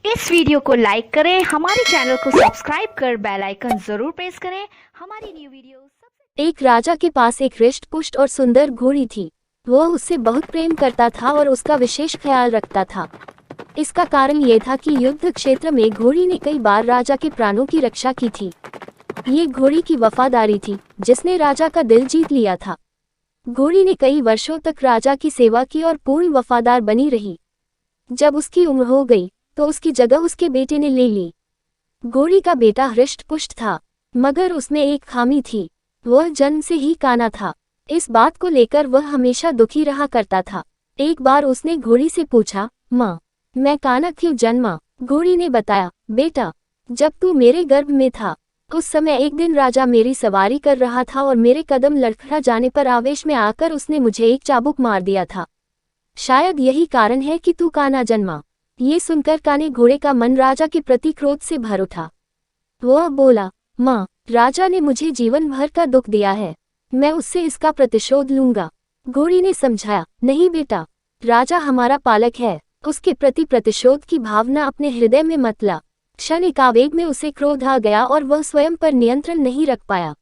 इस वीडियो को लाइक करें, हमारे चैनल को सब्सक्राइब कर बेल आइकन जरूर प्रेस करें हमारी न्यू वीडियो सबसे। एक राजा के पास एक हृष्ट-पुष्ट और सुंदर घोड़ी थी। वह उससे बहुत प्रेम करता था और उसका विशेष ख्याल रखता था। इसका कारण ये था कि युद्ध क्षेत्र में घोड़ी ने कई बार राजा के प्राणों की रक्षा की थी। ये घोड़ी की वफादारी थी जिसने राजा का दिल जीत लिया था। घोड़ी ने कई वर्षों तक राजा की सेवा की और पूर्ण वफादार बनी रही। जब उसकी उम्र हो गई तो उसकी जगह उसके बेटे ने ले ली। घोड़ी का बेटा हृष्ट-पुष्ट था, मगर उसमें एक खामी थी। वह जन्म से ही काना था। इस बात को लेकर वह हमेशा दुखी रहा करता था। एक बार उसने घोड़ी से पूछा, माँ, मैं काना क्यों जन्मा? घोड़ी ने बताया, बेटा, जब तू मेरे गर्भ में था उस समय एक दिन राजा मेरी सवारी कर रहा था और मेरे कदम लड़खड़ा जाने पर आवेश में आकर उसने मुझे एक चाबुक मार दिया था। शायद यही कारण है कि तू काना जन्मा। ये सुनकर काने घोड़े का मन राजा के प्रति क्रोध से भर उठा। वह बोला, माँ, राजा ने मुझे जीवन भर का दुख दिया है, मैं उससे इसका प्रतिशोध लूंगा। घोड़ी ने समझाया, नहीं बेटा, राजा हमारा पालक है, उसके प्रति प्रतिशोध की भावना अपने हृदय में मत ला। क्षणिक आवेग में उसे क्रोध आ गया और वह स्वयं पर नियंत्रण नहीं रख पाया।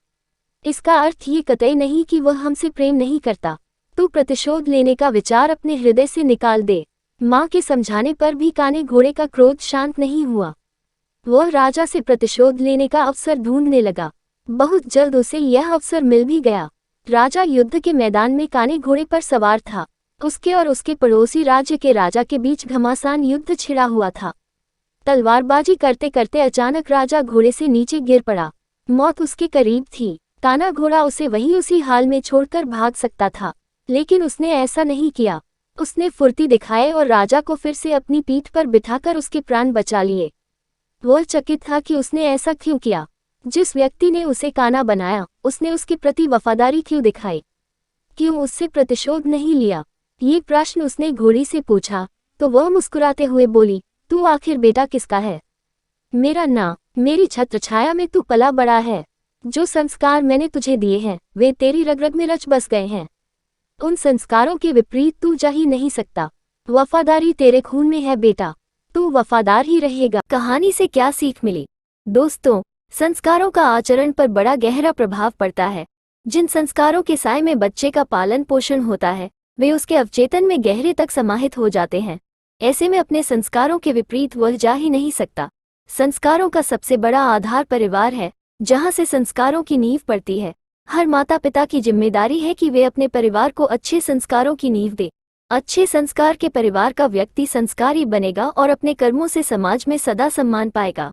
इसका अर्थ ये कतई नहीं कि वह हमसे प्रेम नहीं करता। तू प्रतिशोध लेने का विचार अपने हृदय से निकाल दे। माँ के समझाने पर भी काने घोड़े का क्रोध शांत नहीं हुआ। वह राजा से प्रतिशोध लेने का अवसर ढूंढने लगा। बहुत जल्द उसे यह अवसर मिल भी गया। राजा युद्ध के मैदान में काने घोड़े पर सवार था। उसके और उसके पड़ोसी राज्य के राजा के बीच घमासान युद्ध छिड़ा हुआ था। तलवारबाजी करते करते अचानक राजा घोड़े से नीचे गिर पड़ा। मौत उसके करीब थी। काना घोड़ा उसे वहीं उसी हाल में छोड़कर भाग सकता था, लेकिन उसने ऐसा नहीं किया। उसने फुर्ती दिखाए और राजा को फिर से अपनी पीठ पर बिठाकर उसके प्राण बचा लिए। वह चकित था कि उसने ऐसा क्यों किया। जिस व्यक्ति ने उसे काना बनाया उसने उसके प्रति वफादारी क्यों दिखाई? क्यों उससे प्रतिशोध नहीं लिया? ये प्रश्न उसने घोड़ी से पूछा तो वह मुस्कुराते हुए बोली, तू आखिर बेटा किसका है? मेरा ना, मेरी छत्रछाया में तू पला बड़ा है। जो संस्कार मैंने तुझे दिए हैं वे तेरी रग रग में रच बस गए हैं। उन संस्कारों के विपरीत तू जा ही नहीं सकता। वफादारी तेरे खून में है बेटा, तू वफादार ही रहेगा। कहानी से क्या सीख मिली? दोस्तों, संस्कारों का आचरण पर बड़ा गहरा प्रभाव पड़ता है। जिन संस्कारों के साए में बच्चे का पालन पोषण होता है वे उसके अवचेतन में गहरे तक समाहित हो जाते हैं। ऐसे में अपने संस्कारों के विपरीत वह जा ही नहीं सकता। संस्कारों का सबसे बड़ा आधार परिवार है, जहाँ से संस्कारों की नींव पड़ती है। हर माता पिता की जिम्मेदारी है कि वे अपने परिवार को अच्छे संस्कारों की नींव दे। अच्छे संस्कार के परिवार का व्यक्ति संस्कारी बनेगा और अपने कर्मों से समाज में सदा सम्मान पाएगा।